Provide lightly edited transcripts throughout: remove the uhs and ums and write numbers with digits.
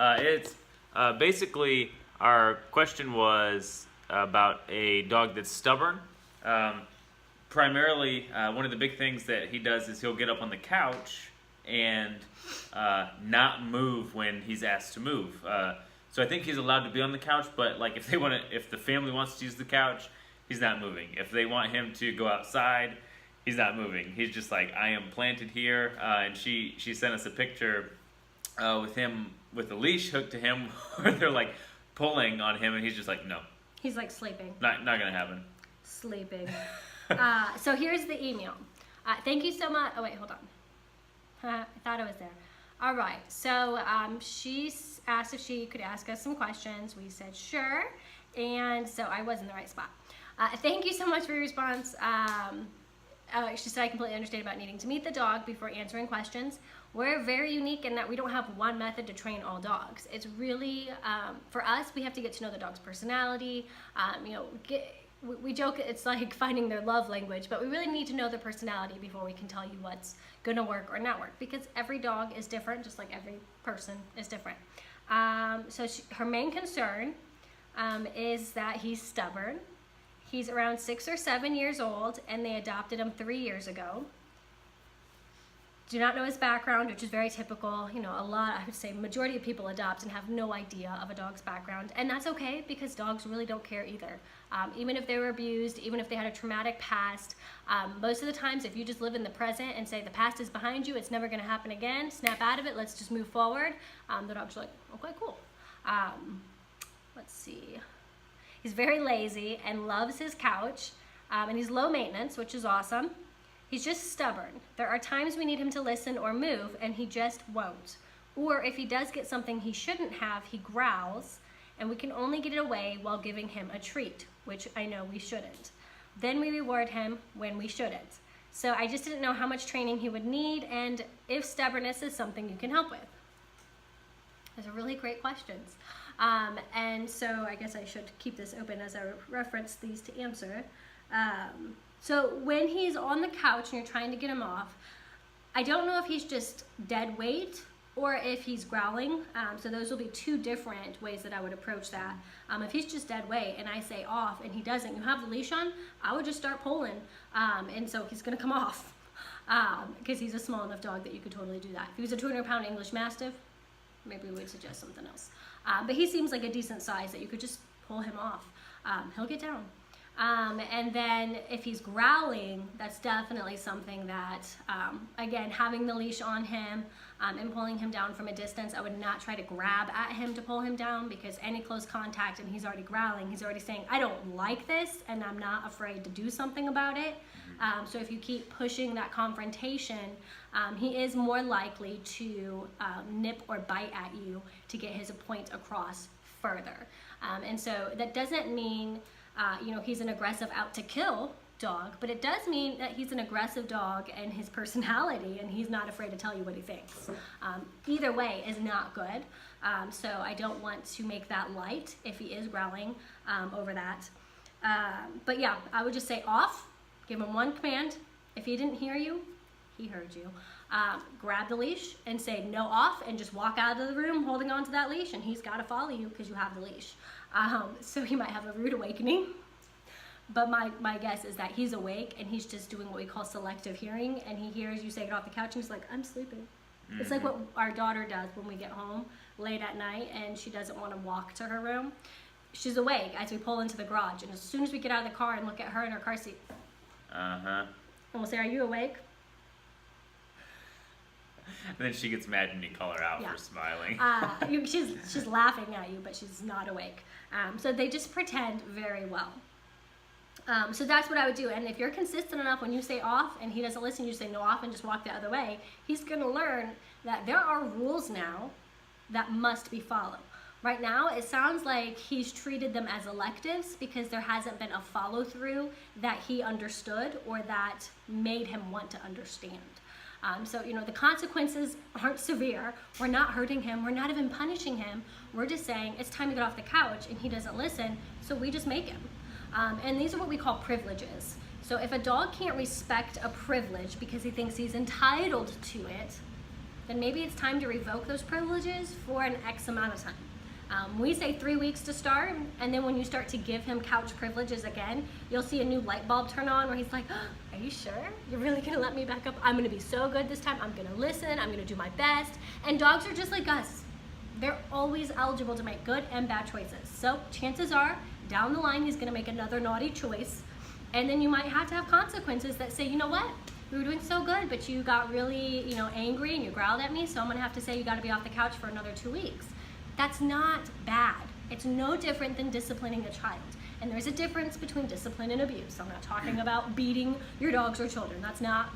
It's basically our question was about a dog that's stubborn. Primarily, one of the big things that he does is he'll get up on the couch and not move when he's asked to move. So I think he's allowed to be on the couch, but like if the family wants to use the couch, he's not moving. If they want him to go outside, he's not moving. He's just like, I am planted here. And she sent us a picture with him with a leash hooked to him, where they're like pulling on him, and he's just like, no. He's like sleeping. Not gonna happen. Sleeping. So here's the email. Thank you so much. Oh wait, hold on. I thought I was there. All right. So she asked if she could ask us some questions. We said sure, and so I was in the right spot. Thank you so much for your response. She said, I completely understand about needing to meet the dog before answering questions. We're very unique in that we don't have one method to train all dogs. It's really, for us, we have to get to know the dog's personality. We joke it's like finding their love language, but we really need to know their personality before we can tell you what's going to work or not work, because every dog is different, just like every person is different. Her main concern is that he's stubborn. He's around 6 or 7 years old, and they adopted him 3 years ago. Do not know his background, which is very typical. I would say majority of people adopt and have no idea of a dog's background, and that's okay, because dogs really don't care either. Even if they were abused, even if they had a traumatic past, most of the times if you just live in the present and say the past is behind you, it's never going to happen again, snap out of it, let's just move forward, the dog's like, okay, cool. Let's see. He's very lazy and loves his couch, and he's low maintenance, which is awesome. He's just stubborn. There are times we need him to listen or move, and he just won't. Or if he does get something he shouldn't have, he growls, and we can only get it away while giving him a treat, which I know we shouldn't. Then we reward him when we shouldn't. So I just didn't know how much training he would need, and if stubbornness is something you can help with. Those are really great questions. And so I guess I should keep this open as I reference these to answer. So when he's on the couch and you're trying to get him off, I don't know if he's just dead weight or if he's growling. So those will be two different ways that I would approach that. If he's just dead weight and I say off and he doesn't, you have the leash on, I would just start pulling. And so he's gonna come off because he's a small enough dog that you could totally do that. If he was a 200-pound English Mastiff, maybe we would suggest something else. But he seems like a decent size that you could just pull him off. He'll get down. And then if he's growling, that's definitely something that, again, having the leash on him and pulling him down from a distance, I would not try to grab at him to pull him down, because any close contact and he's already growling, he's already saying, I don't like this and I'm not afraid to do something about it. So if you keep pushing that confrontation, he is more likely to nip or bite at you to get his point across further. And so that doesn't mean he's an aggressive out to kill dog, but it does mean that he's an aggressive dog and his personality, and he's not afraid to tell you what he thinks. Either way is not good. So I don't want to make that light if he is growling over that. But yeah, I would just say off, give him one command. If he didn't hear you, he heard you. Grab the leash and say no off, and just walk out of the room holding on to that leash, and he's got to follow you because you have the leash. So he might have a rude awakening, but my guess is that he's awake and he's just doing what we call selective hearing, and he hears you say get off the couch and he's like, I'm sleeping. Mm-hmm. It's like what our daughter does when we get home late at night and she doesn't want to walk to her room. She's awake as we pull into the garage, and as soon as we get out of the car and look at her in her car seat, and we'll say, are you awake? And then she gets mad and you call her out for smiling. She's laughing at you, but she's not awake. So they just pretend very well. So that's what I would do. And if you're consistent enough, when you say off and he doesn't listen, you say no off and just walk the other way, he's going to learn that there are rules now that must be followed. Right now, it sounds like he's treated them as electives because there hasn't been a follow-through that he understood or that made him want to understand. So, the consequences aren't severe. We're not hurting him. We're not even punishing him. We're just saying it's time to get off the couch, and he doesn't listen, so we just make him. And these are what we call privileges. So if a dog can't respect a privilege because he thinks he's entitled to it, then maybe it's time to revoke those privileges for an X amount of time. We say 3 weeks to start, and then when you start to give him couch privileges again, you'll see a new light bulb turn on where he's like, oh, are you sure? You're really gonna let me back up? I'm gonna be so good this time. I'm gonna listen, I'm gonna do my best. And dogs are just like us. They're always eligible to make good and bad choices. So chances are, down the line, he's gonna make another naughty choice. And then you might have to have consequences that say, you know what? We were doing so good, but you got really, angry and you growled at me, so I'm gonna have to say you gotta be off the couch for another 2 weeks. That's not bad. It's no different than disciplining a child. And there's a difference between discipline and abuse. I'm not talking about beating your dogs or children. That's not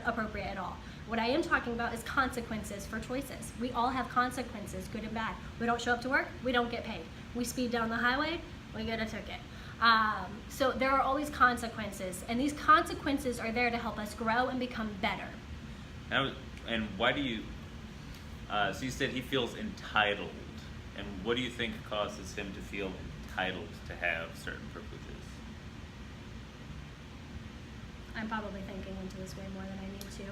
appropriate at all. What I am talking about is consequences for choices. We all have consequences, good and bad. We don't show up to work, we don't get paid. We speed down the highway, we get a ticket. So there are always consequences, and these consequences are there to help us grow and become better. And why do you, so you said he feels entitled, and what do you think causes him to feel entitled to have certain privileges? I'm probably thinking into this way more than I need to.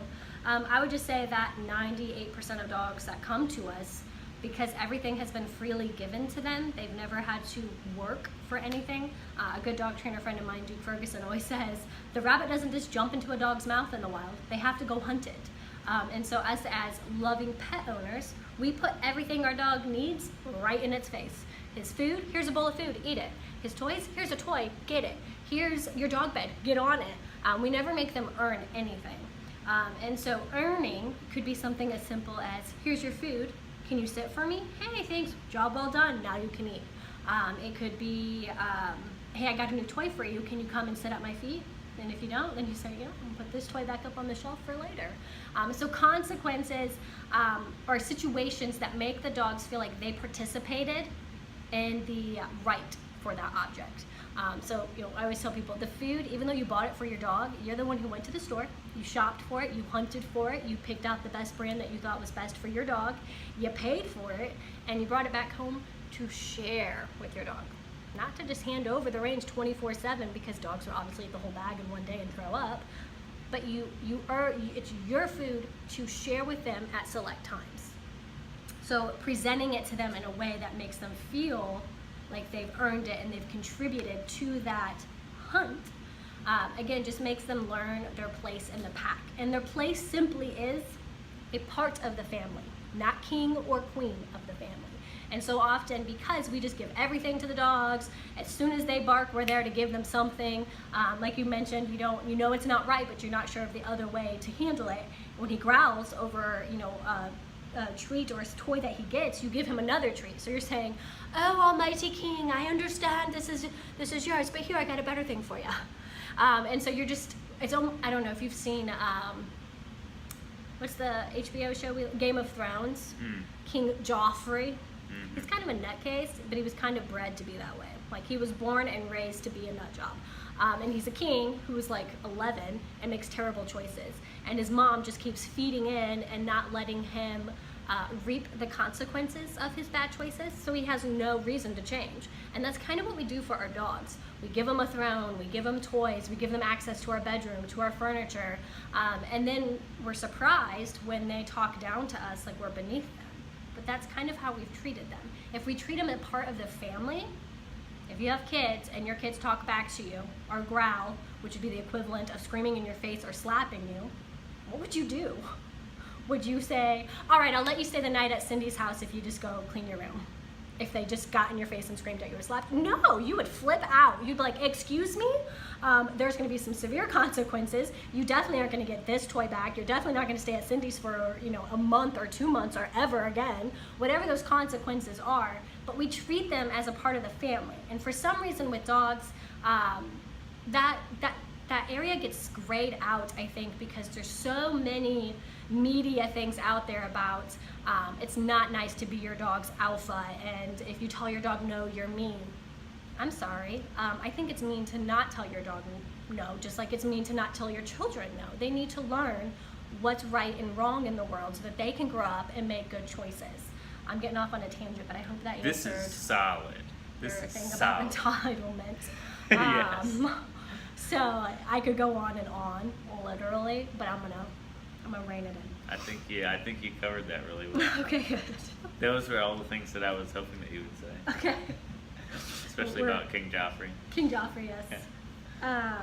I would just say that 98% of dogs that come to us, because everything has been freely given to them, they've never had to work for anything. A good dog trainer friend of mine, Duke Ferguson, always says, the rabbit doesn't just jump into a dog's mouth in the wild, they have to go hunt it. And so us as loving pet owners, we put everything our dog needs right in its face. His food, here's a bowl of food, eat it. His toys, here's a toy, get it. Here's your dog bed, get on it. We never make them earn anything. And so earning could be something as simple as, here's your food, can you sit for me? Hey, thanks, job well done, now you can eat. It could be, hey, I got a new toy for you, can you come and sit at my feet? And if you don't, then you say, yeah, I'll put this toy back up on the shelf for later. So consequences are situations that make the dogs feel like they participated in the right for that object. So I always tell people, the food, even though you bought it for your dog, you're the one who went to the store, you shopped for it, you hunted for it, you picked out the best brand that you thought was best for your dog, you paid for it, and you brought it back home to share with your dog. Not to just hand over the reins 24/7, because dogs will obviously eat the whole bag in one day and throw up, but it's your food to share with them at select times. So presenting it to them in a way that makes them feel like they've earned it and they've contributed to that hunt, again, just makes them learn their place in the pack. And their place simply is a part of the family, not king or queen of the family. And so often, because we just give everything to the dogs, as soon as they bark, we're there to give them something. Like you mentioned, you know it's not right, but you're not sure of the other way to handle it. When he growls over, a treat or a toy that he gets, you give him another treat. So you're saying, oh, almighty king, I understand this is yours, but here, I got a better thing for you. And so you're just, I don't know if you've seen, what's the HBO show, Game of Thrones? King Joffrey. He's kind of a nutcase, but he was kind of bred to be that way. Like, he was born and raised to be a nut job. And he's a king who's like 11 and makes terrible choices. And his mom just keeps feeding in and not letting him reap the consequences of his bad choices, so he has no reason to change. And that's kind of what we do for our dogs. We give them a throne, we give them toys, we give them access to our bedroom, to our furniture, and then we're surprised when they talk down to us like we're beneath them. But that's kind of how we've treated them. If we treat them as part of the family, if you have kids and your kids talk back to you or growl, which would be the equivalent of screaming in your face or slapping you, what would you do? Would you say, all right, I'll let you stay the night at Cindy's house if you just go clean your room? If they just got in your face and screamed at you or slapped? No, you would flip out. You'd be like, excuse me? There's gonna be some severe consequences. You definitely aren't gonna get this toy back. You're definitely not gonna stay at Cindy's for a month or 2 months or ever again, whatever those consequences are. But we treat them as a part of the family. And for some reason with dogs, that area gets grayed out, I think, because there's so many media things out there about it's not nice to be your dog's alpha, and if you tell your dog no, you're mean. I'm sorry. I think it's mean to not tell your dog no, just like it's mean to not tell your children no. They need to learn what's right and wrong in the world so that they can grow up and make good choices. I'm getting off on a tangent, but I hope that this answered is solid. This your is thing solid. about entitlement. Yes. So I could go on and on, literally, but I'm gonna rein it in. I think you covered that really well. Okay, good. Those were all the things that I was hoping that you would say. Okay. Especially about King Joffrey. King Joffrey, yes. Yeah.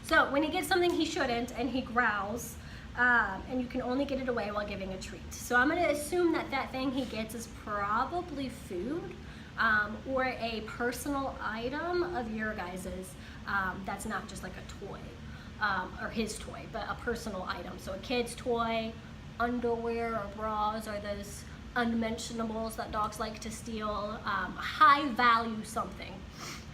So when he gets something he shouldn't and he growls, and you can only get it away while giving a treat. So I'm going to assume that that thing he gets is probably food, or a personal item of your guys's, that's not just like a toy, or his toy, but a personal item. So a kid's toy, underwear or bras, or those unmentionables that dogs like to steal, high value something.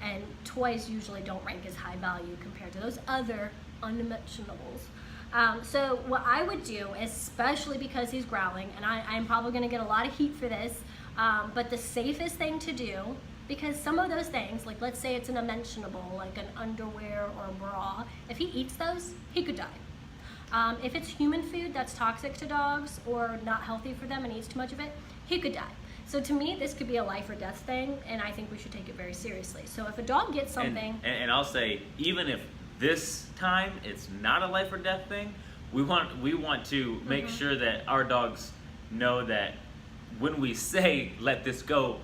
And toys usually don't rank as high value compared to those other unmentionables. So what I would do, especially because he's growling, and I'm probably going to get a lot of heat for this, but the safest thing to do, because some of those things, like let's say it's an unmentionable, like an underwear or a bra, if he eats those, he could die. If it's human food that's toxic to dogs or not healthy for them and he eats too much of it, he could die. So to me, this could be a life or death thing, and I think we should take it very seriously. So if a dog gets something... And I'll say, even if this time it's not a life or death thing, we want to make sure that our dogs know that when we say, let this go,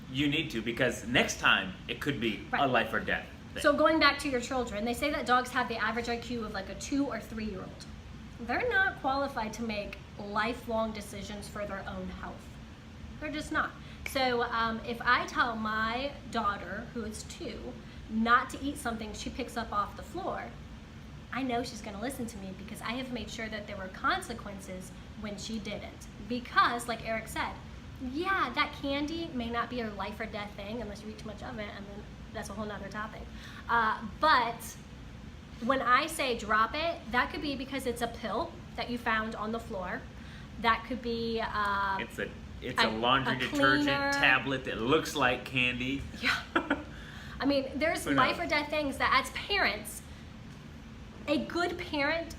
you need to, because next time it could be a life or death thing. So going back to your children, they say that dogs have the average IQ of like a 2 or 3-year-old. They're not qualified to make lifelong decisions for their own health. They're just not. So if I tell my daughter, who is 2, not to eat something she picks up off the floor, I know she's going to listen to me because I have made sure that there were consequences when she didn't. Because, like Eric said, yeah, that candy may not be a life or death thing unless you eat too much of it, and then that's a whole nother topic. But when I say drop it, that could be because it's a pill that you found on the floor. That could be... It's a laundry detergent tablet that looks like candy. Yeah. I mean, there's life or death things that as parents, a good parent,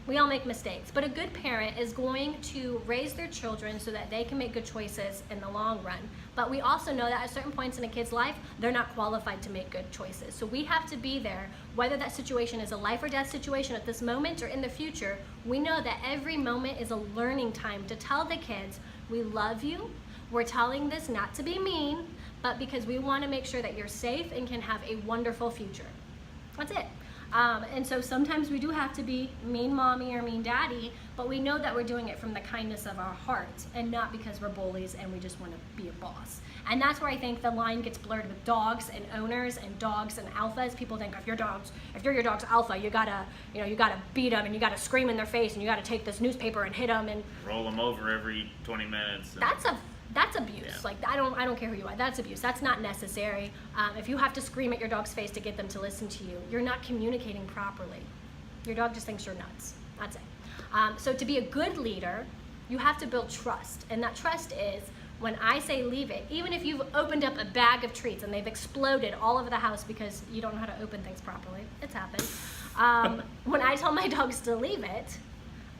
we all make mistakes, but a good parent is going to raise their children so that they can make good choices in the long run. But we also know that at certain points in a kid's life, they're not qualified to make good choices. So we have to be there, whether that situation is a life or death situation at this moment or in the future. We know that every moment is a learning time to tell the kids, we love you. We're telling this not to be mean, but because we want to make sure that you're safe and can have a wonderful future. That's it. And so sometimes we do have to be mean mommy or mean daddy, but we know that we're doing it from the kindness of our hearts and not because we're bullies and we just want to be a boss. And that's where I think the line gets blurred with dogs and owners and dogs and alphas. People think if you're your dog's alpha, you gotta beat them and you gotta scream in their face and you gotta take this newspaper and hit them and roll them over every 20 minutes. That's abuse. Yeah. Like I don't care who you are. That's abuse. That's not necessary. If you have to scream at your dog's face to get them to listen to you, you're not communicating properly. Your dog just thinks you're nuts. That's it. So to be a good leader, you have to build trust, and that trust is when I say leave it, even if you've opened up a bag of treats and they've exploded all over the house because you don't know how to open things properly. It's happened. When I tell my dogs to leave it,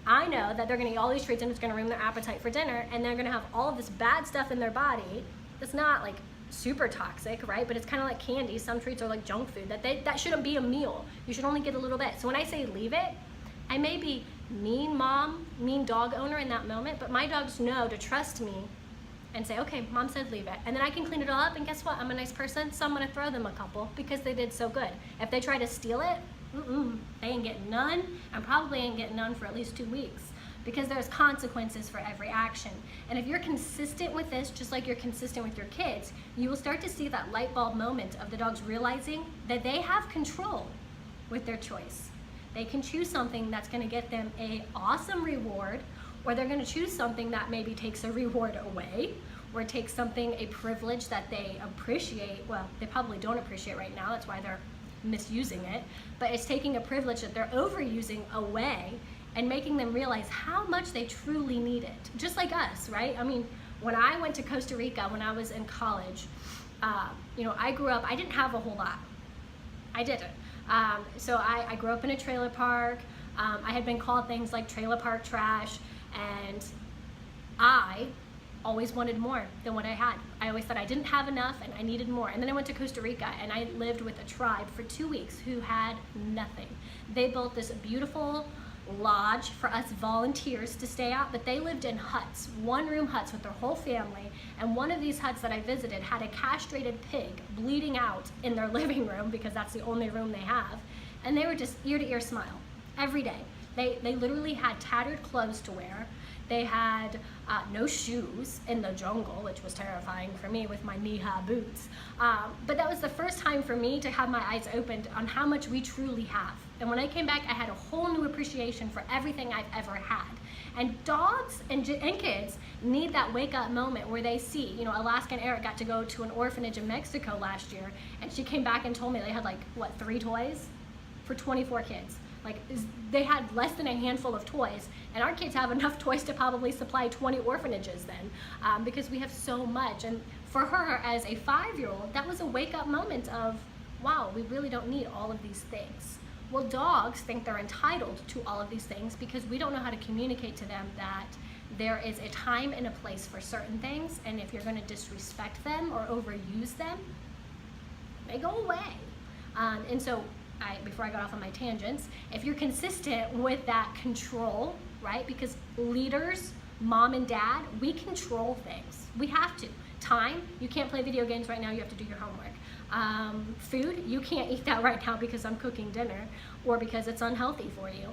I know that they're going to eat all these treats and it's going to ruin their appetite for dinner, and they're going to have all of this bad stuff in their body that's not like super toxic, right? But it's kind of like candy. Some treats are like junk food that shouldn't be a meal. You should only get a little bit. So when I say leave it, I may be mean mom, mean dog owner in that moment, but my dogs know to trust me and say, okay, mom said leave it. And then I can clean it all up, and guess what? I'm a nice person, so I'm going to throw them a couple because they did so good. If they try to steal it, they ain't getting none, and probably ain't getting none for at least 2 weeks, because there's consequences for every action. And if you're consistent with this, just like you're consistent with your kids, you will start to see that light bulb moment of the dogs realizing that they have control with their choice. They can choose something that's going to get them an awesome reward, or they're going to choose something that maybe takes a reward away, or takes something, a privilege that they appreciate. Well, they probably don't appreciate right now, that's why they're misusing it, but it's taking a privilege that they're overusing away and making them realize how much they truly need it. Just like us, right? I mean, when I went to Costa Rica when I was in college, I grew up, I didn't have a whole lot. I didn't. So I grew up in a trailer park. I had been called things like trailer park trash, and I always wanted more than what I had. I always thought I didn't have enough and I needed more. And then I went to Costa Rica and I lived with a tribe for 2 weeks who had nothing. They built this beautiful lodge for us volunteers to stay at, but they lived in huts, 1-room huts with their whole family. And one of these huts that I visited had a castrated pig bleeding out in their living room because that's the only room they have. And they were just ear to ear smile every day. They literally had tattered clothes to wear. They had no shoes in the jungle, which was terrifying for me with my knee-high boots. But that was the first time for me to have my eyes opened on how much we truly have. And when I came back, I had a whole new appreciation for everything I've ever had. And dogs and kids need that wake-up moment where they see, you know, Alaska and Eric got to go to an orphanage in Mexico last year, and she came back and told me they had like, what, 3 toys for 24 kids. Like, they had less than a handful of toys, and our kids have enough toys to probably supply 20 orphanages then, because we have so much. And for her, as a 5-year-old, that was a wake-up moment of, wow, we really don't need all of these things. Well, dogs think they're entitled to all of these things because we don't know how to communicate to them that there is a time and a place for certain things, and if you're going to disrespect them or overuse them, they go away. And so, before I got off on my tangents, if you're consistent with that control, right? Because leaders, mom and dad, we control things. We have to. Time, you can't play video games right now, you have to do your homework. Food, you can't eat that right now because I'm cooking dinner or because it's unhealthy for you.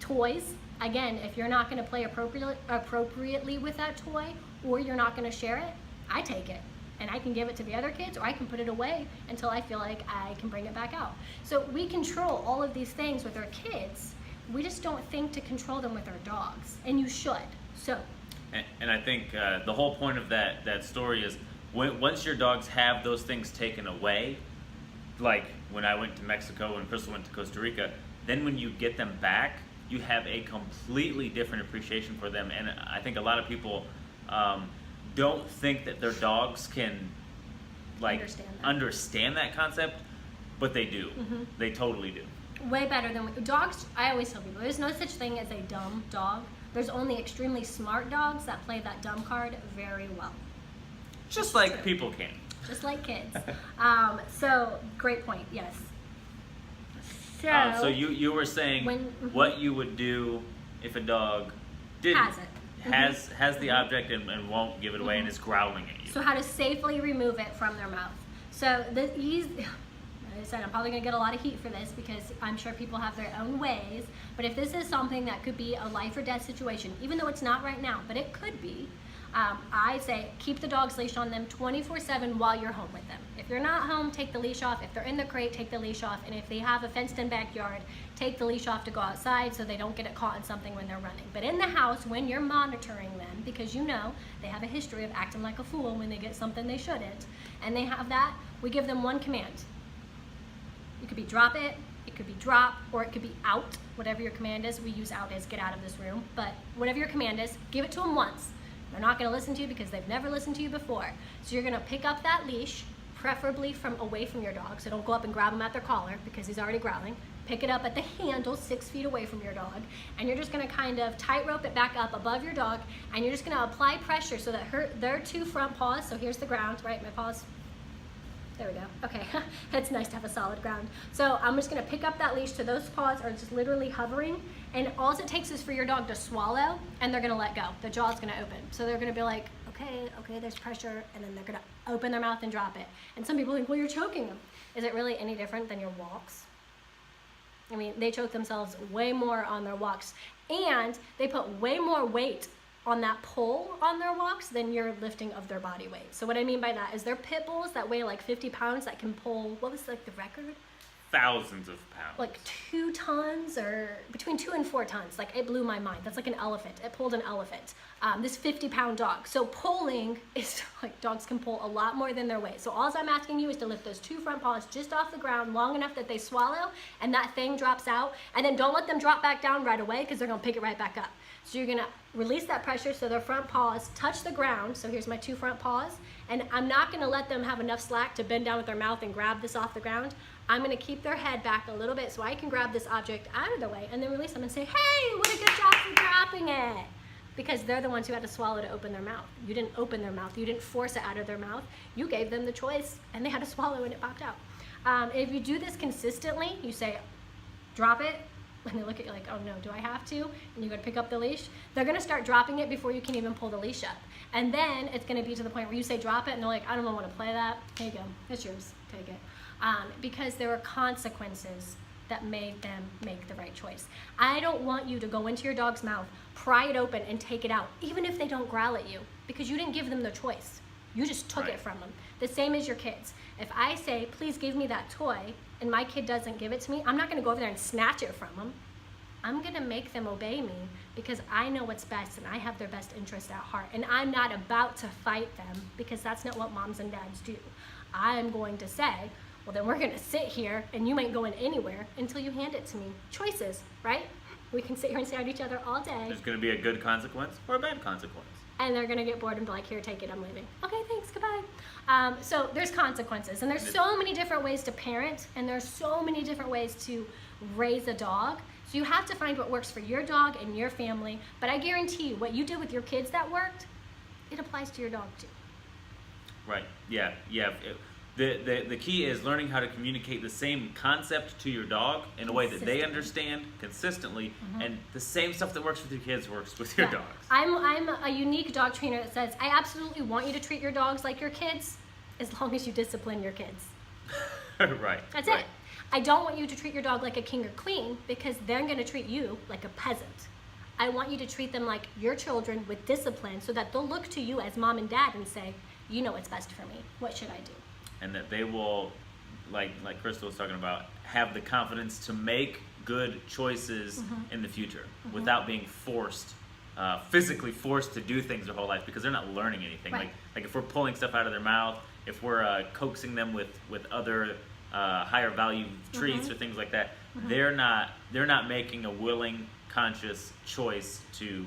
Toys, again, if you're not going to play appropriately with that toy or you're not going to share it, I take it. And I can give it to the other kids, or I can put it away until I feel like I can bring it back out. So we control all of these things with our kids. We just don't think to control them with our dogs, and you should. So. And I think the whole point of that story is once your dogs have those things taken away, like when I went to Mexico and Krystal went to Costa Rica, then when you get them back, you have a completely different appreciation for them. And I think a lot of people don't think that their dogs can understand that concept, but they do. Mm-hmm. They totally do. Way better than dogs. I always tell people there's no such thing as a dumb dog. There's only extremely smart dogs that play that dumb card very well. Just like people can. Just like kids. So great point. Yes. So you were saying what you would do if a dog has the object and won't give it away and is growling at you. So how to safely remove it from their mouth. So as I said, I'm probably going to get a lot of heat for this because I'm sure people have their own ways. But if this is something that could be a life or death situation, even though it's not right now, but it could be, I say keep the dog's leash on them 24/7 while you're home with them. If you're not home, take the leash off. If they're in the crate, take the leash off. And if they have a fenced-in backyard, take the leash off to go outside so they don't get it caught in something when they're running. But in the house, when you're monitoring them, because you know they have a history of acting like a fool when they get something they shouldn't, and they have that, we give them one command. It could be drop it, it could be drop, or it could be out, whatever your command is. We use out as get out of this room, but whatever your command is, give it to them once. They're not going to listen to you because they've never listened to you before. So you're going to pick up that leash, preferably from away from your dog. So don't go up and grab him at their collar because he's already growling. Pick it up at the handle 6 feet away from your dog. And you're just going to kind of tightrope it back up above your dog. And you're just going to apply pressure so that their 2 front paws, so here's the ground, right? My paws. There we go. Okay, it's nice to have a solid ground. So I'm just going to pick up that leash to those paws are just literally hovering, and all it takes is for your dog to swallow, and they're going to let go. The jaw's going to open. So they're going to be like, okay, there's pressure, and then they're going to open their mouth and drop it. And some people think, well, you're choking them. Is it really any different than your walks? I mean, they choke themselves way more on their walks, and they put way more weight on that pull on their walks than your lifting of their body weight. So what I mean by that is they're pit bulls that weigh like 50 pounds that can pull, what was like the record? Thousands of pounds. Like 2 tons or between 2 and 4 tons. Like it blew my mind. That's like an elephant. It pulled an elephant. This 50-pound dog. So pulling is like dogs can pull a lot more than their weight. So all I'm asking you is to lift those 2 front paws just off the ground long enough that they swallow and that thing drops out. And then don't let them drop back down right away because they're going to pick it right back up. So you're going to release that pressure so their front paws touch the ground. So here's my 2 front paws. And I'm not going to let them have enough slack to bend down with their mouth and grab this off the ground. I'm going to keep their head back a little bit so I can grab this object out of the way and then release them and say, hey, what a good job for dropping it. Because they're the ones who had to swallow to open their mouth. You didn't open their mouth. You didn't force it out of their mouth. You gave them the choice and they had to swallow and it popped out. If you do this consistently, you say, drop it, and they look at you like, oh no, do I have to? And you go to pick up the leash, they're gonna start dropping it before you can even pull the leash up. And then it's gonna be to the point where you say drop it, and they're like, I don't want to play that. Here you go, it's yours, take it. Because there are consequences that made them make the right choice. I don't want you to go into your dog's mouth, pry it open, and take it out, even if they don't growl at you, because you didn't give them the choice. You just took it from them. The same as your kids. If I say, please give me that toy, and my kid doesn't give it to me, I'm not gonna go over there and snatch it from them. I'm gonna make them obey me because I know what's best and I have their best interest at heart. And I'm not about to fight them because that's not what moms and dads do. I'm going to say, well, then we're gonna sit here and you ain't going anywhere until you hand it to me. Choices, right? We can sit here and stare at each other all day. There's gonna be a good consequence or a bad consequence. And they're gonna get bored and be like, here, take it, I'm leaving. Okay, thanks, goodbye. So there's consequences, and there's so many different ways to parent, and there's so many different ways to raise a dog. So you have to find what works for your dog and your family, but I guarantee you, what you did with your kids that worked, it applies to your dog too. Right, yeah. The key is learning how to communicate the same concept to your dog in a way that they understand consistently, and the same stuff that works with your kids works with your dogs. I'm a unique dog trainer that says, I absolutely want you to treat your dogs like your kids as long as you discipline your kids. Right. That's it. I don't want you to treat your dog like a king or queen because they're going to treat you like a peasant. I want you to treat them like your children with discipline so that they'll look to you as mom and dad and say, you know what's best for me. What should I do? And that they will, like Krystal was talking about, have the confidence to make good choices in the future without being forced, physically forced to do things their whole life because they're not learning anything. Right. Like if we're pulling stuff out of their mouth, if we're coaxing them with other higher value treats or things like that, they're not making a willing, conscious choice to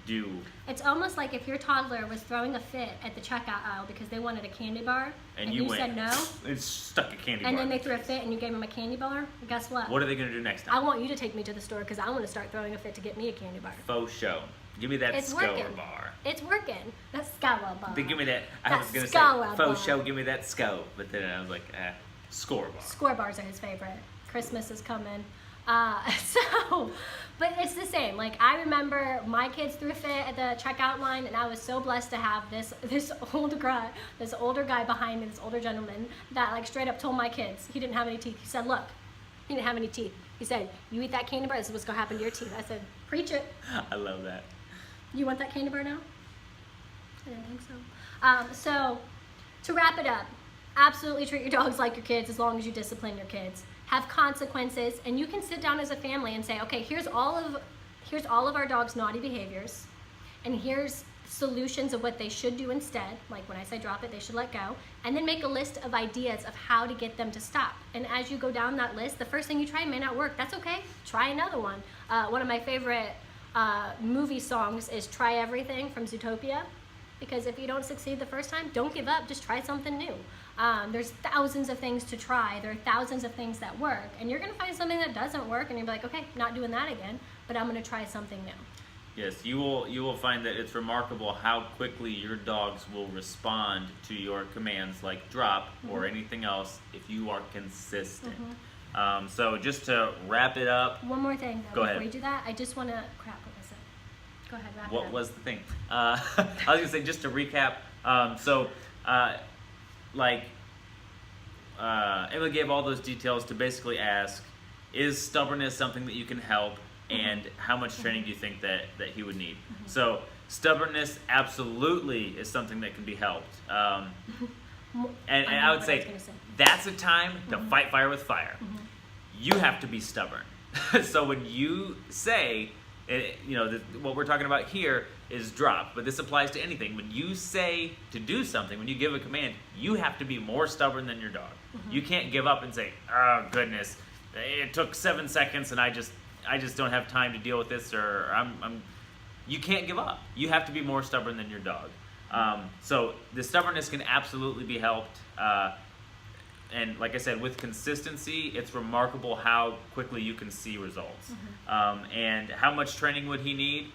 do. It's almost like if your toddler was throwing a fit at the checkout aisle because they wanted a candy bar and you said no, and stuck a candy bar. And then they threw a fit and you gave them a candy bar. Guess what? What are they going to do next time? I want you to take me to the store because I want to start throwing a fit to get me a candy bar. Faux show. Give me that scour bar. It's working. That scour bar. Then give me that. I was going to say faux show. Give me that sco. But then I was like, score bar. Score bars are his favorite. Christmas is coming. But it's the same. Like, I remember my kids threw a fit at the checkout line, and I was so blessed to have this older guy behind me, this older gentleman, that like straight up told my kids, he didn't have any teeth. He said, look, he didn't have any teeth. He said, you eat that candy bar, this is what's gonna happen to your teeth. I said, preach it. I love that. You want that candy bar now? I didn't think so. So to wrap it up, absolutely treat your dogs like your kids as long as you discipline your kids. Have consequences, and you can sit down as a family and say, okay, here's all of our dog's naughty behaviors, and here's solutions of what they should do instead. Like when I say drop it, they should let go, and then make a list of ideas of how to get them to stop. And as you go down that list, the first thing you try may not work. That's okay. Try another one. One of my favorite movie songs is "Try Everything" from Zootopia, because if you don't succeed the first time, don't give up. Just try something new. There's thousands of things to try. There are thousands of things that work, and you're gonna find something that doesn't work, and you'll be like, okay, not doing that again, but I'm gonna try something new. Yes, you will find that it's remarkable how quickly your dogs will respond to your commands like drop or anything else if you are consistent. So just to wrap it up. One more thing though, Go before ahead. you do that, I just wanna, crap, what was it? Go ahead, wrap it What up. was the thing? I was gonna say, just to recap. Emma gave all those details to basically ask, is stubbornness something that you can help, and how much training do you think that he would need? So stubbornness absolutely is something that can be helped. And I would say that's a time to fight fire with fire. You have to be stubborn. So when you say, what we're talking about here is drop, but this applies to anything. When you say to do something, when you give a command, you have to be more stubborn than your dog. You can't give up and say, oh goodness, it took 7 seconds and I just don't have time to deal with this, or you can't give up. You have to be more stubborn than your dog. So the stubbornness can absolutely be helped. And like I said, with consistency, it's remarkable how quickly you can see results. And how much training would he need?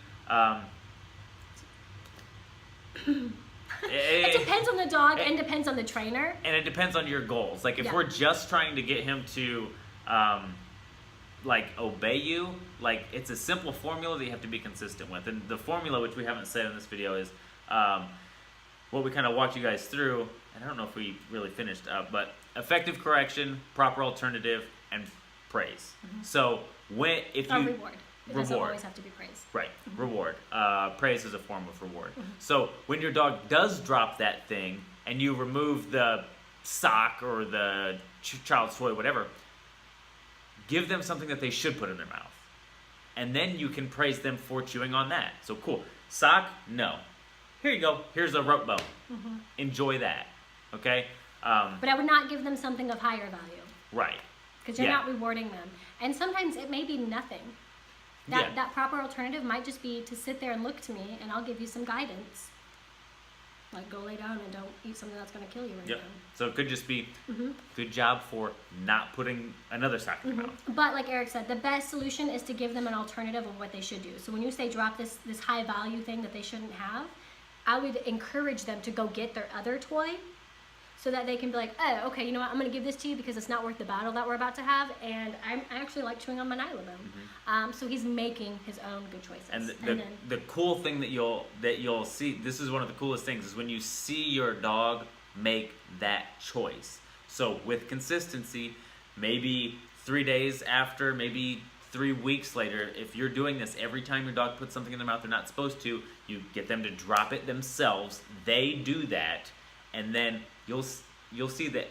It depends on the dog and depends on the trainer. And it depends on your goals. Like if we're just trying to get him to like obey you. Like, it's a simple formula that you have to be consistent with, and the formula, which we haven't said in this video, is what we kind of walked you guys through, and I don't know if we really finished up, but effective correction, proper alternative, and praise. So if you reward. It doesn't always have to be praise. Right, reward. Praise is a form of reward. So when your dog does drop that thing and you remove the sock or the child's toy, whatever, give them something that they should put in their mouth. And then you can praise them for chewing on that. So cool. Sock? No. Here you go. Here's a rope bone. Enjoy that. Okay? But I would not give them something of higher value. Right. Because you're not rewarding them. And sometimes it may be nothing. That proper alternative might just be to sit there and look to me, and I'll give you some guidance. Like, go lay down and don't eat something that's going to kill you right now. So it could just be, good job for not putting another sock in your mouth. But like Eric said, the best solution is to give them an alternative of what they should do. So when you say drop this high value thing that they shouldn't have, I would encourage them to go get their other toy, so that they can be like, oh, okay, you know what, I'm going to give this to you because it's not worth the battle that we're about to have, and I actually like chewing on my Nylabone. So he's making his own good choices. And the cool thing that you'll see, this is one of the coolest things, is when you see your dog make that choice. So with consistency, maybe 3 days after, maybe 3 weeks later, if you're doing this every time your dog puts something in their mouth they're not supposed to, you get them to drop it themselves, they do that, and then you'll see that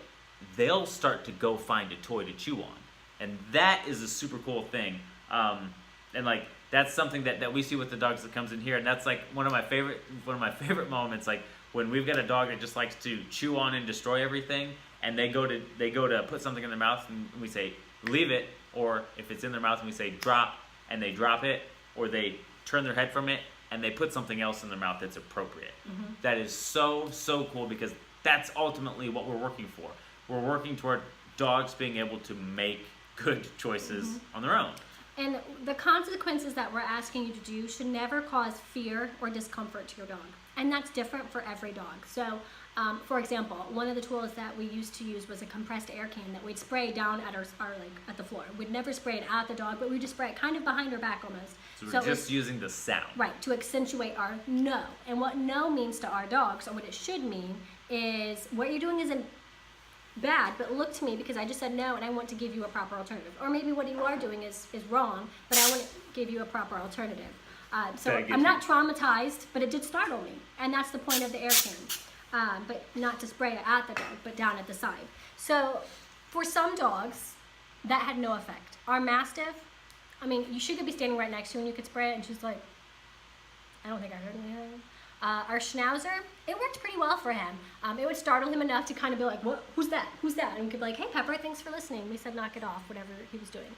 they'll start to go find a toy to chew on, and that is a super cool thing. And like, that's something that we see with the dogs that comes in here, and that's like one of my favorite moments. Like when we've got a dog that just likes to chew on and destroy everything, and they go to put something in their mouth, and we say leave it, or if it's in their mouth and we say drop, and they drop it, or they turn their head from it and they put something else in their mouth that's appropriate. That is so cool, because that's ultimately what we're working for. We're working toward dogs being able to make good choices on their own. And the consequences that we're asking you to do should never cause fear or discomfort to your dog. And that's different for every dog. So, for example, one of the tools that we used to use was a compressed air can that we'd spray down at our like at the floor. We'd never spray it at the dog, but we'd just spray it kind of behind her back almost. So we're just using the sound. Right, to accentuate our no. And what no means to our dogs, or what it should mean, is what you're doing isn't bad, but look to me because I just said no and I want to give you a proper alternative. Or maybe what you are doing is wrong, but I want to give you a proper alternative. So I'm not traumatized, but it did startle me. And that's the point of the air can. But not to spray it at the dog, but down at the side. So for some dogs, that had no effect. Our Mastiff, I mean, she could be standing right next to you and you could spray it and she's like, I don't think I heard anything. Our Schnauzer, it worked pretty well for him. It would startle him enough to kind of be like, what? Who's that? Who's that? And we could be like, hey, Pepper, thanks for listening. We said knock it off, whatever he was doing.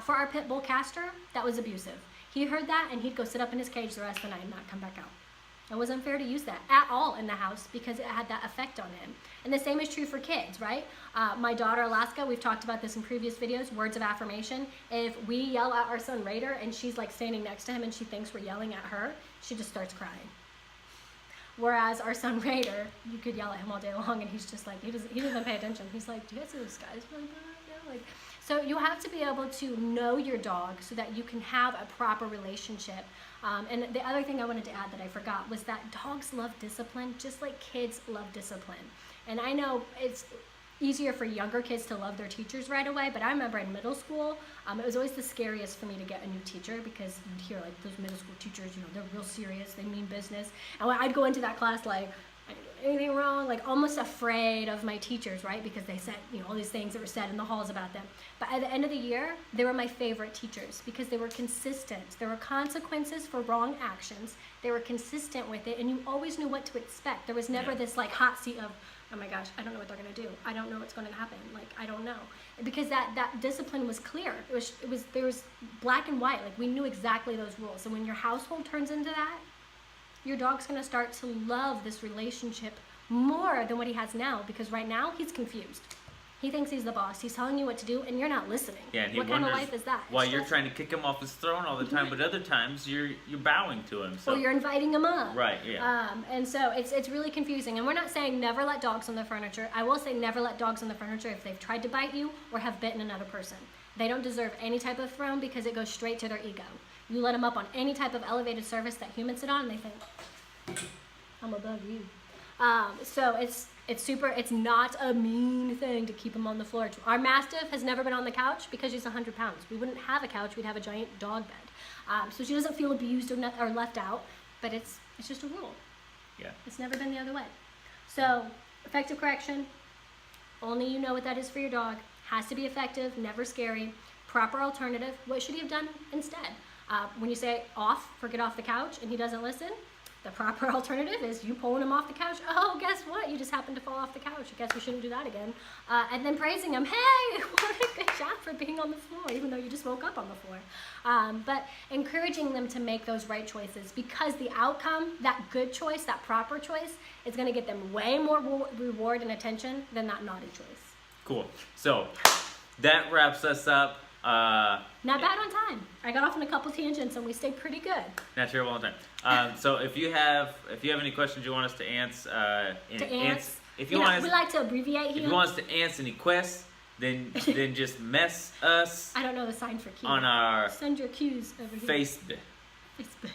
For our Pit Bull Castor, that was abusive. He heard that and he'd go sit up in his cage the rest of the night and not come back out. It wasn't fair to use that at all in the house because it had that effect on him. And the same is true for kids, right? My daughter, Alaska, we've talked about this in previous videos, words of affirmation. If we yell at our son, Raider, and she's like standing next to him and she thinks we're yelling at her, she just starts crying. Whereas our son Raider, you could yell at him all day long and he's just like, he doesn't even pay attention. He's like, do you guys see the skies really bad? Yeah, like, so you have to be able to know your dog so that you can have a proper relationship. And the other thing I wanted to add that I forgot was that dogs love discipline just like kids love discipline. And I know it's easier for younger kids to love their teachers right away, but I remember in middle school, it was always the scariest for me to get a new teacher because you'd hear like those middle school teachers, you know, they're real serious, they mean business. And when I'd go into that class like, I didn't do anything wrong, like almost afraid of my teachers, right? Because they said, you know, all these things that were said in the halls about them. But at the end of the year, they were my favorite teachers because they were consistent. There were consequences for wrong actions. They were consistent with it, and you always knew what to expect. There was never this like hot seat of, oh my gosh, I don't know what they're gonna do. I don't know what's gonna happen. Like, I don't know. Because that discipline was clear. There was black and white. Like, we knew exactly those rules. And when your household turns into that, your dog's gonna start to love this relationship more than what he has now, because right now he's confused. He thinks he's the boss. He's telling you what to do, and you're not listening. Yeah, and he what kind of life is that? Why you're trying to kick him off his throne all the time, but other times you're bowing to him. So. Or you're inviting him up. Right. Yeah. And so it's really confusing. And we're not saying never let dogs on the furniture. I will say never let dogs on the furniture if they've tried to bite you or have bitten another person. They don't deserve any type of throne because it goes straight to their ego. You let them up on any type of elevated surface that humans sit on, and they think, I'm above you. So it's not a mean thing to keep them on the floor. Our Mastiff has never been on the couch because she's 100 pounds. We wouldn't have a couch, we'd have a giant dog bed. So she doesn't feel abused or left out, but it's just a rule. Yeah. It's never been the other way. So, effective correction, only you know what that is for your dog. Has to be effective, never scary. Proper alternative, what should he have done instead? When you say off, for get off the couch, and he doesn't listen, the proper alternative is you pulling him off the couch. Oh, guess what? You just happened to fall off the couch. I guess we shouldn't do that again. And then praising him. Hey, what a good job for being on the floor, even though you just woke up on the floor. But encouraging them to make those right choices, because the outcome, that good choice, that proper choice, is going to get them way more reward and attention than that naughty choice. Cool. So that wraps us up. Not bad on time. I got off on a couple tangents and we stayed pretty good. Not terrible on time. So if you have any questions you want us to answer, if you want us, we like to abbreviate here. If you want us to answer any questions, then just mess us. I don't know the sign for key. On our send your cues over here. Facebook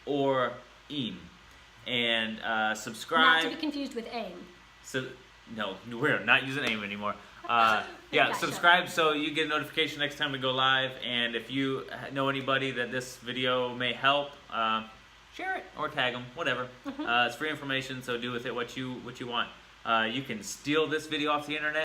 or EAM, and subscribe. Not to be confused with AIM. So no, we're not using AIM anymore. Yeah, subscribe so you get a notification next time we go live. And if you know anybody that this video may help, share it or tag them, whatever. It's free information, so do with it what you want. You can steal this video off the internet.